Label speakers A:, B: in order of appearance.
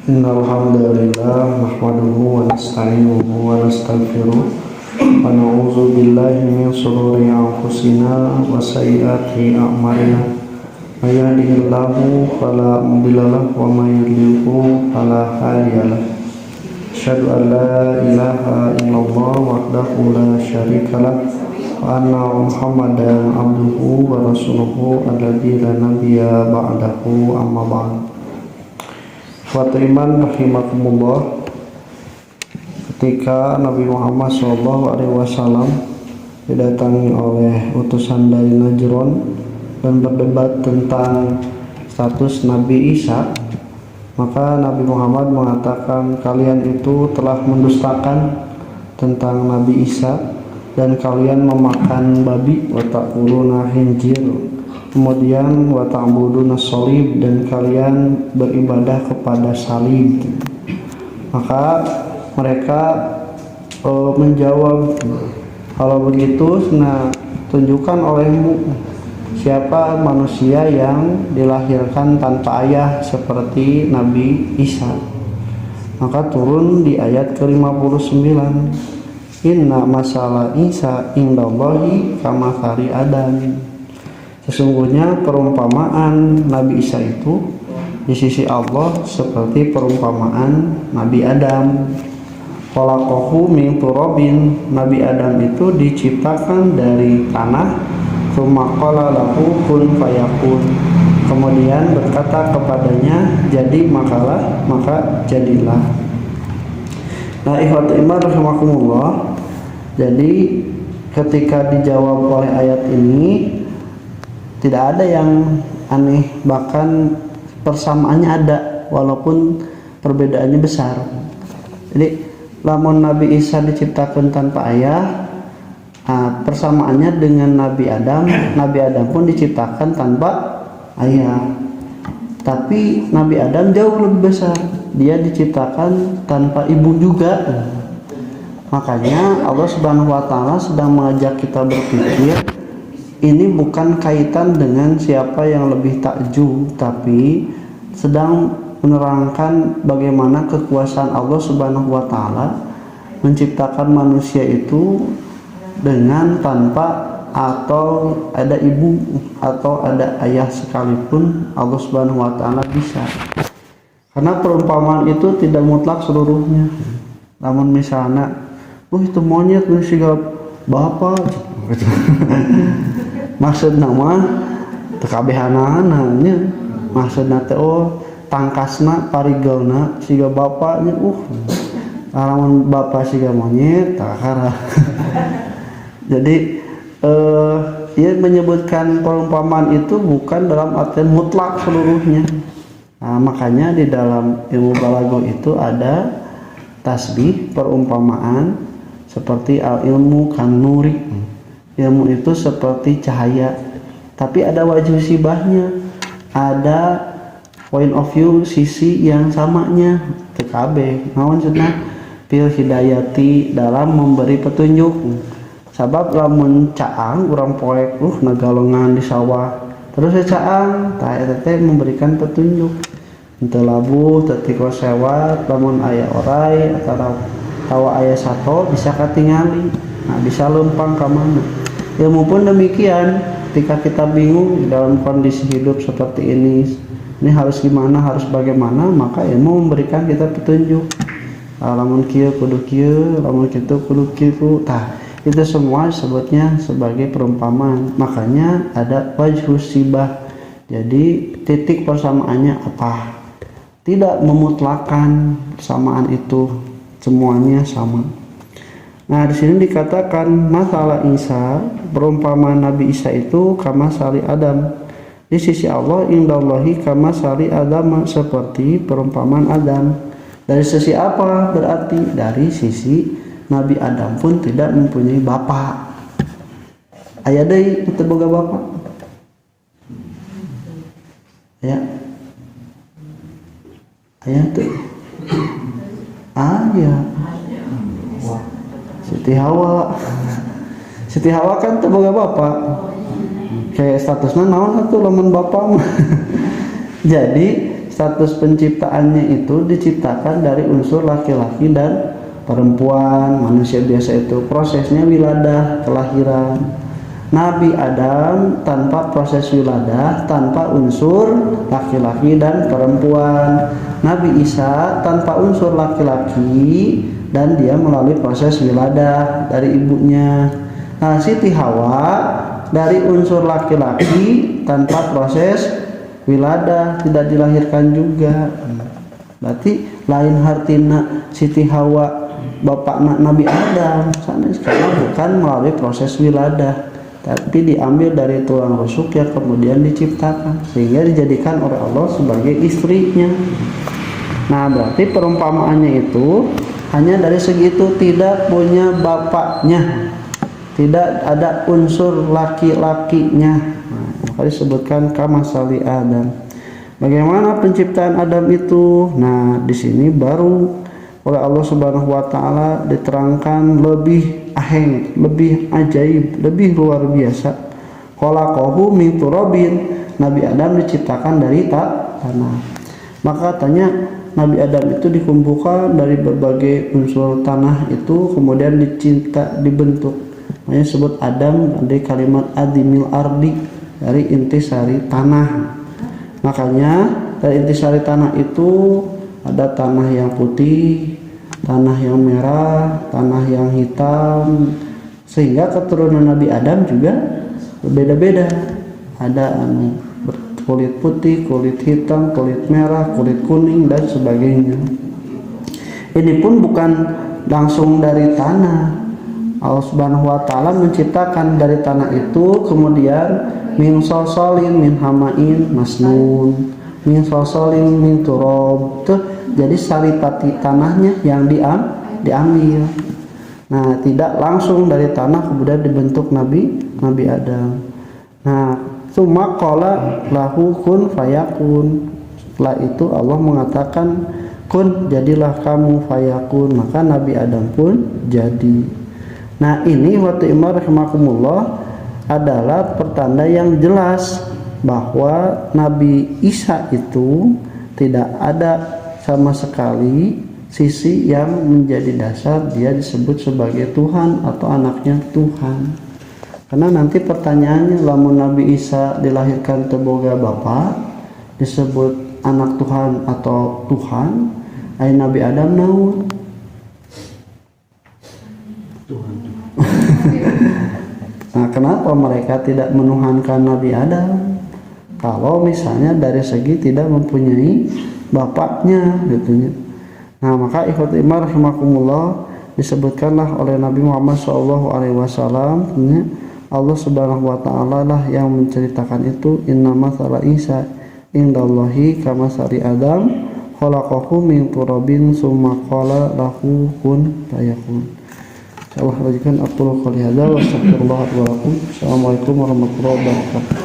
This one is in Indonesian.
A: Innal hamdalillah nahmaduhu wa nasta'inuhu wa nastaghfiruh wa na'udzu billahi min shururi anfusina wa sayyiati a'malina. May yahdihillahu fala mudilla lahu wa may yudlilhu fala hadiya lahu. Asyhadu an la ilaha illallah wahdahu la syarika lahu wa anna Muhammadan abduhu wa rasuluhu alladzi la nabiyya ba'dahu amma ba'd. Iman rahimakumullah, ketika Nabi Muhammad SAW didatangi oleh utusan dari Najran dan berdebat tentang status Nabi Isa, maka Nabi Muhammad mengatakan, kalian itu telah mendustakan tentang Nabi Isa dan kalian memakan babi, wa ta'kuluna hinjir, kemudian wa ta'buduna sholib, dan kalian beribadah kepada salib. Maka mereka menjawab, kalau begitu nah tunjukkan olehmu siapa manusia yang dilahirkan tanpa ayah seperti Nabi Isa. Maka turun di ayat ke-59, inna masalah Isa indallahi kamatsali Adam. Sesungguhnya perumpamaan Nabi Isa itu di sisi Allah seperti perumpamaan Nabi Adam. Khalaqahu min turabin, Nabi Adam itu diciptakan dari tanah. Tsumma qala lahu kun fayakun, kemudian berkata kepadanya jadi makalah, maka jadilah. Nah, ikhwatul iman rahimakumullah, jadi ketika dijawab oleh ayat ini tidak ada yang aneh, bahkan persamaannya ada walaupun perbedaannya besar. Jadi lamun Nabi Isa diciptakan tanpa ayah, persamaannya dengan Nabi Adam pun diciptakan tanpa ayah. Tapi Nabi Adam jauh lebih besar, dia diciptakan tanpa ibu juga. Makanya Allah Subhanahu wa taala sedang mengajak kita berpikir, ini bukan kaitan dengan siapa yang lebih takju, tapi sedang menerangkan bagaimana kekuasaan Allah Subhanahu wa taala menciptakan manusia itu dengan tanpa atau ada ibu atau ada ayah sekalipun Allah Subhanahu wa taala bisa. Karena perumpamaan itu tidak mutlak seluruhnya. Namun misalnya, itu monyet siga bapak maksud nama tekabehanana, maksudna teh tangkasna parigelna siga bapaknya, lamun bapak siga monyet takara. Jadi ia menyebutkan perumpamaan itu bukan dalam artian mutlak seluruhnya. Nah, makanya di dalam ilmu balaghah itu ada tasbih, perumpamaan seperti al ilmu kan nuri. Ilmu itu seperti cahaya, tapi ada wajh sibahnya, ada point of view, sisi yang samanya. TKB naon cenah fil hidayati, dalam memberi petunjuk. Sabab lamun caang urang poek nagalongan di sawah terus caang tah eta teh memberikan petunjuk. Henteu labuh teu tikos sewat, lamun aya oray atau tawa aya sato bisa katingali, nah bisa lempang ka mana. Ilmu pun demikian, ketika kita bingung dalam kondisi hidup seperti ini harus gimana, harus bagaimana, maka ilmu memberikan kita petunjuk. Lamun kieu kudu kieu, lamun kitu kudu kitu. Tah, itu semua sebutnya sebagai perumpamaan. Makanya ada wajhus sibah. Jadi titik persamaannya apa? Tidak memutlakan persamaan itu, semuanya sama. Nah, di sini dikatakan masalah Isa, perumpamaan Nabi Isa itu kama sali Adam. Di sisi Allah indallahi kama sali Adam, seperti perumpamaan Adam. Dari sisi apa? Berarti dari sisi Nabi Adam pun tidak mempunyai bapak. Aya deui teu boga bapak. Ya. Aya teu. Aya. Siti Hawa kan teu boga bapak. Kayak statusna naon atuh lamun bapak mah. Jadi status penciptaannya itu diciptakan dari unsur laki-laki dan perempuan. Manusia biasa itu prosesnya wiladah, kelahiran. Nabi Adam tanpa proses wiladah, tanpa unsur laki-laki dan perempuan. Nabi Isa tanpa unsur laki-laki dan dia melalui proses wiladah dari ibunya. Nah, Siti Hawa dari unsur laki-laki tanpa proses wiladah, tidak dilahirkan juga. Berarti lain hartina Siti Hawa bapak Nabi Adam karena bukan melalui proses wiladah, tapi diambil dari tulang rusuk yang kemudian diciptakan sehingga dijadikan oleh Allah sebagai istrinya. Nah, berarti perumpamaannya itu hanya dari segitu, tidak punya bapaknya, tidak ada unsur laki-lakinya. Nah, maka disebutkan kamasali Adam. Bagaimana penciptaan Adam itu? Nah, di sini baru oleh Allah Subhanahu wa taala diterangkan lebih aheng, lebih ajaib, lebih luar biasa. Khalaqahu min turabin. Nabi Adam diciptakan dari tanah. Maka katanya Nabi Adam itu dikumpulkan dari berbagai unsur tanah itu kemudian dibentuk. Makanya disebut Adam dari kalimat adimil ardi, dari intisari tanah. Makanya dari intisari tanah itu ada tanah yang putih, tanah yang merah, tanah yang hitam, sehingga keturunan Nabi Adam juga berbeda-beda. Ada kulit putih, kulit hitam, kulit merah, kulit kuning dan sebagainya. Ini pun bukan langsung dari tanah. Allah Subhanahu wa taala menciptakan dari tanah itu, kemudian min sosolin min hamain masnun, min sosolin min turab. Tuh, jadi saripati tanahnya yang diambil. Nah, tidak langsung dari tanah kemudian dibentuk Nabi Adam. Nah, summa qala lahu kun fayakun. Setelah itu Allah mengatakan kun, jadilah kamu, fayakun, maka Nabi Adam pun jadi. Nah, ini waktu imar rahimakumullah adalah pertanda yang jelas bahwa Nabi Isa itu tidak ada sama sekali sisi yang menjadi dasar dia disebut sebagai Tuhan atau anaknya Tuhan. Karena nanti pertanyaannya, lamun Nabi Isa dilahirkan teboga bapa disebut anak Tuhan atau Tuhan, ai Nabi Adam naon? Tuhan. Nah, kenapa mereka tidak menuhankan Nabi Adam? Kalau misalnya dari segi tidak mempunyai bapaknya gitu. Nah, maka ikhwati iman rahimakumullah disebutkanlah oleh Nabi Muhammad SAW, Allah Subhanahu wa taala lah yang menceritakan itu, innama matsala Isa indallahi kamasali Adam khalaqahu min turabin summa qala lahu kun fayakun. Insyaallah lanjutkan aqulu qouli hadza wa astaghfirullah wa lakum. Assalamualaikum warahmatullahi wabarakatuh.